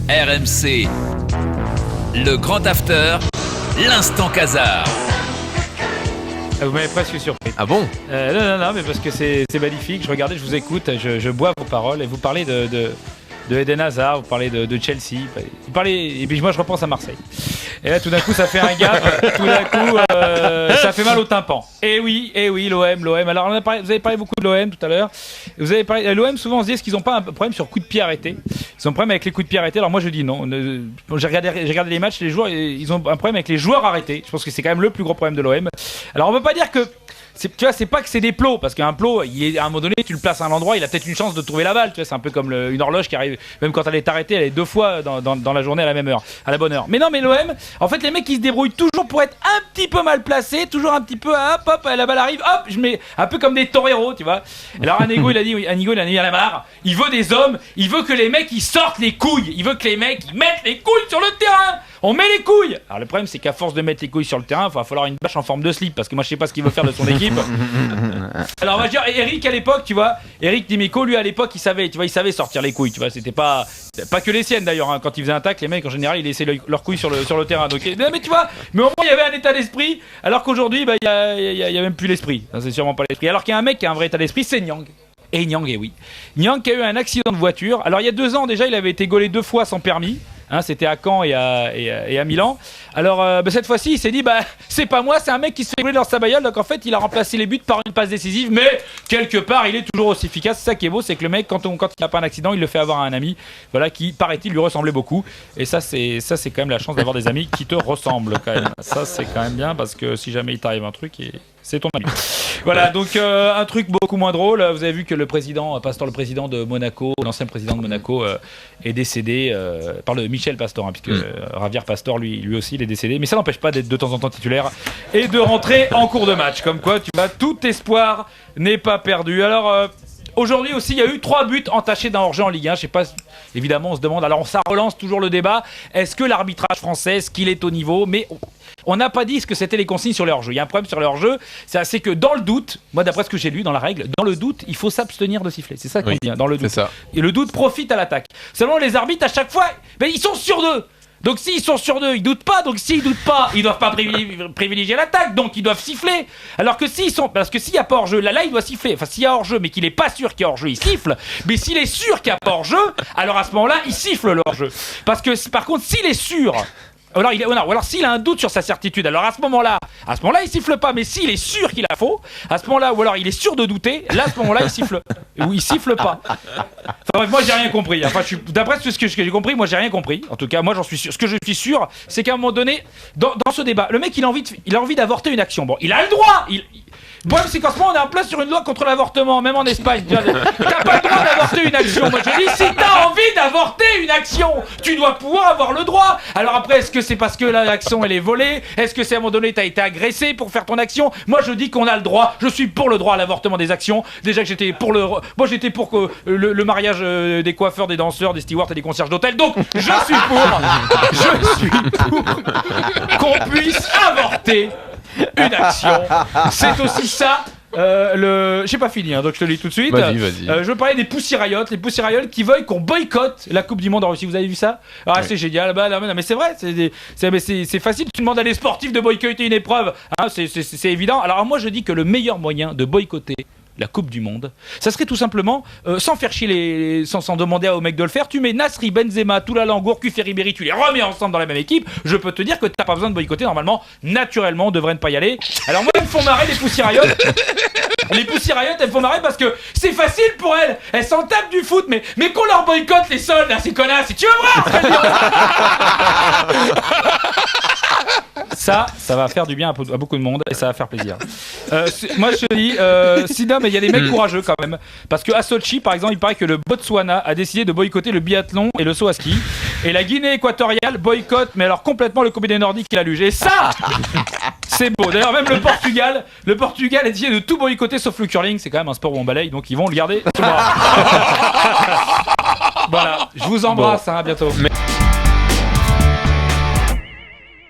RMC, le grand after, l'instant Casar. Vous m'avez presque surpris. Ah bon ? Non, mais parce que c'est magnifique. Je regardais, je vous écoute, je bois vos paroles et vous parlez de Eden Hazard, vous parlez de Chelsea, vous parlez, et puis moi je repense à Marseille. Et là tout d'un coup ça fait un gap, tout d'un coup ça fait mal au tympan. Et oui, l'OM. Alors vous avez parlé beaucoup de l'OM tout à l'heure. Vous avez parlé l'OM, souvent on se dit est-ce qu'ils n'ont pas un problème sur coups de pied arrêtés ? Ils ont un problème avec les coups de pied arrêtés. Alors moi je dis non. J'ai regardé les matchs, les joueurs, ils ont un problème avec les joueurs arrêtés. Je pense que c'est quand même le plus gros problème de l'OM. Alors on peut pas dire que tu vois, c'est pas que c'est des plots, parce qu'un plot, à un moment donné, tu le places à un endroit, il a peut-être une chance de trouver la balle. Tu vois, c'est un peu comme une horloge qui arrive, même quand elle est arrêtée, elle est 2 fois dans la journée à la même heure, à la bonne heure. Mais non, mais l'OM, en fait, les mecs ils se débrouillent toujours pour être un petit peu mal placés, toujours un petit peu, hop, la balle arrive, hop, je mets un peu comme des toreros, tu vois. Alors Anigo, il a dit à la marre, il veut des hommes, il veut que les mecs ils sortent les couilles, il veut que les mecs ils mettent les couilles sur le terrain. On met les couilles. Alors le problème c'est qu'à force de mettre les couilles sur le terrain, il va falloir une bâche en forme de slip, parce que moi je sais pas ce qu'il veut faire de son équipe. Alors on va dire Eric à l'époque, tu vois, Eric Dimeco lui à l'époque il savait sortir les couilles, tu vois, c'était pas que les siennes d'ailleurs, hein. Quand il faisait un tacle, les mecs en général ils laissaient leurs couilles sur le terrain. Donc mais tu vois, mais au moins il y avait un état d'esprit, alors qu'aujourd'hui il y a même plus l'esprit. C'est sûrement pas l'esprit. Alors qu'il y a un mec qui a un vrai état d'esprit, c'est Nyang. Et Nyang, oui. Nyang qui a eu un accident de voiture. Alors il y a 2 ans déjà, il avait été gaulé 2 fois sans permis. Hein, c'était à Caen et à Milan. Alors cette fois-ci il s'est dit c'est pas moi, c'est un mec qui se fait gauler dans sa bagnole. Donc en fait il a remplacé les buts par une passe décisive. Mais quelque part il est toujours aussi efficace. C'est ça qui est beau, c'est que le mec quand il n'a pas un accident, il le fait avoir à un ami, voilà, qui paraît-il lui ressemblait beaucoup. Et ça c'est quand même la chance d'avoir des amis qui te ressemblent quand même. Ça c'est quand même bien, parce que si jamais il t'arrive un truc, c'est ton ami. Voilà, donc un truc beaucoup moins drôle. Vous avez vu que le président de Monaco, l'ancien président de Monaco, est décédé par le Michel Pastor, hein, puisque Javier Pastor lui aussi il est décédé. Mais ça n'empêche pas d'être de temps en temps titulaire et de rentrer en cours de match. Comme quoi, tu vois, tout espoir n'est pas perdu. Alors aujourd'hui aussi, il y a eu 3 buts entachés d'un hors-jeu en Ligue 1. Je sais pas, évidemment, on se demande. Alors ça relance toujours le débat. Est-ce que l'arbitrage français, est-ce qu'il est au niveau ? Mais on n'a pas dit ce que c'était les consignes sur le hors-jeu. Il y a un problème sur le hors-jeu, c'est que dans le doute, moi d'après ce que j'ai lu dans la règle, dans le doute, il faut s'abstenir de siffler. C'est ça qu'on dit, hein, dans le doute. Et le doute profite à l'attaque. Seulement les arbitres à chaque fois, ils sont sur 2. Donc s'ils sont sur 2, ils doutent pas. Donc s'ils doutent pas, ils doivent pas privilégier l'attaque. Donc ils doivent siffler. Alors que parce que s'il y a pas hors-jeu, là il doit siffler. Enfin s'il y a hors-jeu mais qu'il est pas sûr qu'il y a hors-jeu, il siffle. Mais s'il est sûr qu'il y a pas hors-jeu, alors à ce moment-là, il siffle le hors-jeu. Parce que par contre, s'il est sûr, ou alors s'il a un doute sur sa certitude, alors à ce moment-là il siffle pas. Mais s'il est sûr qu'il a faux, à ce moment-là, ou alors il est sûr de douter, là à ce moment-là il siffle. Ou il siffle pas. Enfin bref, moi j'ai rien compris. Enfin d'après ce que j'ai compris, moi j'ai rien compris. En tout cas, moi j'en suis sûr. Ce que je suis sûr, c'est qu'à un moment donné, dans ce débat, le mec il a envie d'avorter une action. Bon, il a le droit. Le problème c'est qu'en ce moment on est en place sur une loi contre l'avortement, même en Espagne. T'as pas le droit d'avorter une action. Moi je dis, si t'as envie d'avorter une action, tu dois pouvoir avoir le droit. Alors après, est-ce que c'est parce que l'action elle est volée ? Est-ce que c'est à un moment donné t'as été agressé pour faire ton action ? Moi je dis qu'on a le droit. Je suis pour le droit à l'avortement des actions. Déjà que j'étais pour que le mariage des coiffeurs, des danseurs, des stewards et des concierges d'hôtel. Donc je suis pour qu'on puisse avorter une action. C'est aussi ça. J'ai pas fini, hein, donc je te le dis tout de suite. Vas-y. Je veux parler des Pussy Riot, les Pussy Riot qui veulent qu'on boycotte la Coupe du Monde en Russie. Vous avez vu ça ? C'est génial. Non, mais c'est vrai, c'est facile. Tu demandes à des sportifs de boycotter une épreuve, hein, c'est évident. Alors moi je dis que le meilleur moyen de boycotter la Coupe du Monde, ça serait tout simplement, sans faire chier sans demander aux mecs de le faire, tu mets Nasri, Benzema, Toulalangour, Cufer Ribéry, tu les remets ensemble dans la même équipe, je peux te dire que t'as pas besoin de boycotter, normalement, naturellement, on devrait ne pas y aller. Alors moi, ils me font marrer les Pussy Riot. Les Pussy Riot, elles me font marrer parce que c'est facile pour elles s'en tapent du foot, mais qu'on leur boycotte les soldes, là, ces connasses, si tu veux voir. Ça va faire du bien à beaucoup de monde et ça va faire plaisir. Moi je te dis, sinon, mais il y a des mecs courageux quand même. Parce qu'à Sochi, par exemple, il paraît que le Botswana a décidé de boycotter le biathlon et le saut à ski. Et la Guinée équatoriale boycotte, mais alors complètement le combiné nordique et la luge. Et ça, c'est beau. D'ailleurs, même le Portugal a décidé de tout boycotter sauf le curling. C'est quand même un sport où on balaye, donc ils vont le garder. Voilà, je vous embrasse, à bientôt.